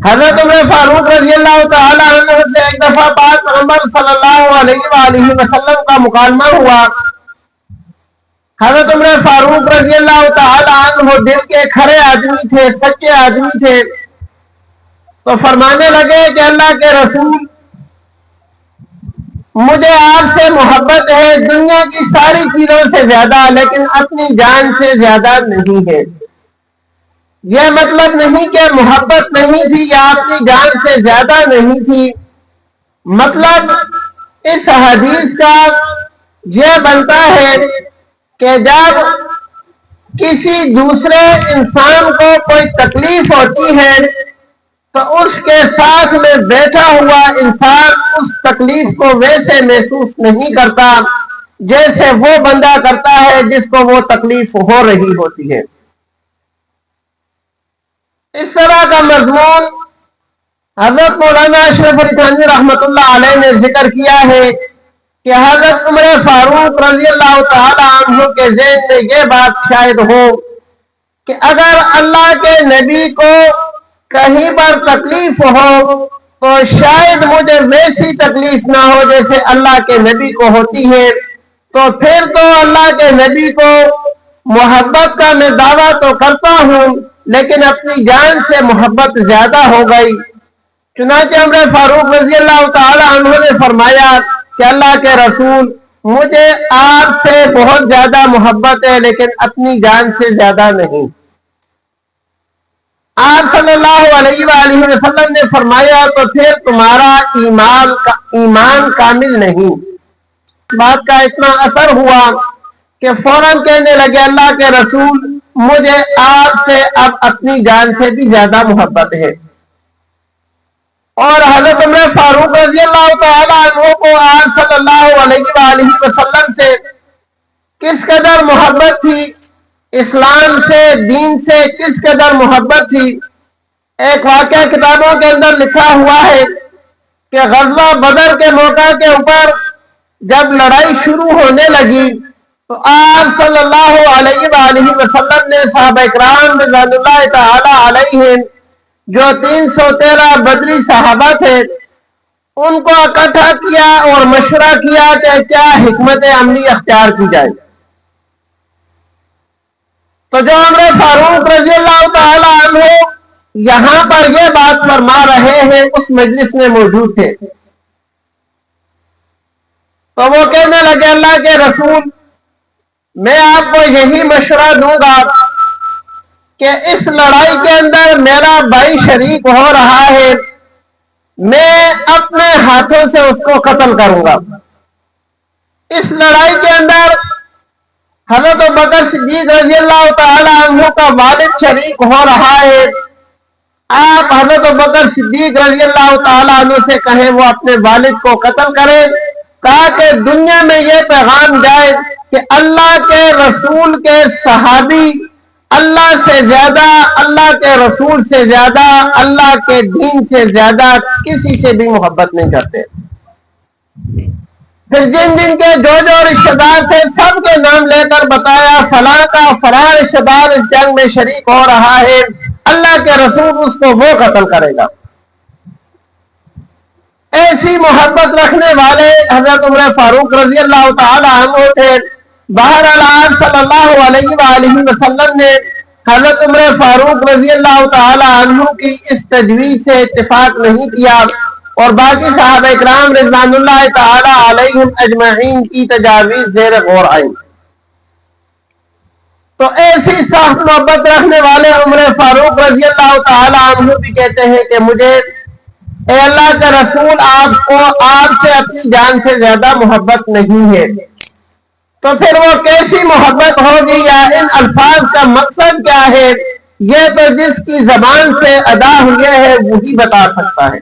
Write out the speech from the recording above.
حضرت عمر فاروق رضی اللہ تعالی عنہ سے ایک دفعہ پاک پیغمبر صلی اللہ علیہ وآلہ وسلم کا مکالمہ ہوا۔ حضرت عمر فاروق رضی اللہ تعالی عنہ دل کے کھرے آدمی تھے، سچے آدمی تھے، تو فرمانے لگے کہ اللہ کے رسول، مجھے آپ سے محبت ہے دنیا کی ساری چیزوں سے زیادہ، لیکن اپنی جان سے زیادہ نہیں ہے۔ یہ مطلب نہیں کہ محبت نہیں تھی یا اپنی جان سے زیادہ نہیں تھی، مطلب اس حدیث کا یہ بنتا ہے کہ جب کسی دوسرے انسان کو کوئی تکلیف ہوتی ہے تو اس کے ساتھ میں بیٹھا ہوا انسان اس تکلیف کو ویسے محسوس نہیں کرتا جیسے وہ بندہ کرتا ہے جس کو وہ تکلیف ہو رہی ہوتی ہے۔ اس طرح کا مضمون حضرت مولانا اشرف علی تھانوی رحمۃ اللہ علیہ نے ذکر کیا ہے کہ حضرت عمر فاروق رضی اللہ تعالی عنہ کے ذہن میں یہ بات شاید ہو کہ اگر اللہ کے نبی کو کہیں پر تکلیف ہو تو شاید مجھے ویسی تکلیف نہ ہو جیسے اللہ کے نبی کو ہوتی ہے، تو پھر تو اللہ کے نبی کو محبت کا میں دعویٰ تو کرتا ہوں لیکن اپنی جان سے محبت زیادہ ہو گئی۔ چنانچہ عمر فاروق رضی اللہ تعالی عنہ نے فرمایا کہ اللہ کے رسول، مجھے آپ سے بہت زیادہ محبت ہے لیکن اپنی جان سے زیادہ نہیں۔ آپ صلی اللہ علیہ وآلہ وسلم نے فرمایا تو پھر تمہارا ایمان کامل نہیں۔ بات کا اتنا اثر ہوا کہ فوراً کہنے لگے اللہ کے رسول، مجھے آپ سے اب اپنی جان سے بھی زیادہ محبت ہے۔ اور حضرت عمر فاروق رضی اللہ تعالی عنہ کو آپ صلی اللہ علیہ وآلہ وسلم سے کس قدر محبت تھی، اسلام سے، دین سے کس قدر محبت تھی۔ ایک واقعہ کتابوں کے اندر لکھا ہوا ہے کہ غزوہ بدر کے موقع کے اوپر جب لڑائی شروع ہونے لگی تو آپ صلی اللہ علیہ وآلہ وسلم نے صحابہ کرام رضوان اللہ تعالی علیہم جو 313 بدری صحابہ تھے ان کو اکٹھا کیا اور مشورہ کیا کہ کیا حکمت عملی اختیار کی جائے۔ تو جو عمر فاروق رضی اللہ تعالی عنہ یہاں پر یہ بات فرما رہے ہیں اس مجلس میں موجود تھے، تو وہ کہنے لگے اللہ کے رسول، میں آپ کو یہی مشورہ دوں گا کہ اس لڑائی کے اندر میرا بھائی شریک ہو رہا ہے، میں اپنے ہاتھوں سے اس کو قتل کروں گا۔ اس لڑائی کے اندر حضرت ابوبکر صدیق رضی اللہ تعالی عنہ کا والد شریک ہو رہا ہے، آپ حضرت ابوبکر صدیق رضی اللہ تعالی عنہ سے کہیں وہ اپنے والد کو قتل کرے تاکہ دنیا میں یہ پیغام جائے کہ اللہ کے رسول کے صحابی اللہ سے زیادہ، اللہ کے رسول سے زیادہ، اللہ کے دین سے زیادہ کسی سے بھی محبت نہیں کرتے۔ پھر جن جن کے جو رشتہ دار تھے سب کے نام لے کر بتایا فلاں کا فلاں رشتہ دار اس جنگ میں شریک ہو رہا ہے، اللہ کے رسول اس کو وہ قتل کرے گا۔ ایسی محبت رکھنے والے حضرت عمر فاروق رضی اللہ تعالی عنہ تھے۔ بہرحال آپ صلی اللہ علیہ وآلہ وسلم نے حضرت عمر فاروق رضی اللہ تعالی عنہ کی اس تجویز سے اتفاق نہیں کیا اور باقی صحابہ کرام رضوان اللہ تعالی علیہم اجمعین کی تجاویز زیر غور آئی۔ تو ایسی سخت محبت رکھنے والے عمر فاروق رضی اللہ تعالی عنہ بھی کہتے ہیں کہ مجھے اے اللہ کا رسول آپ سے اپنی جان سے زیادہ محبت نہیں ہے۔ تو پھر وہ کیسی محبت ہوگی یا ان الفاظ کا مقصد کیا ہے، یہ تو جس کی زبان سے ادا ہوئے ہے وہی بتا سکتا ہے۔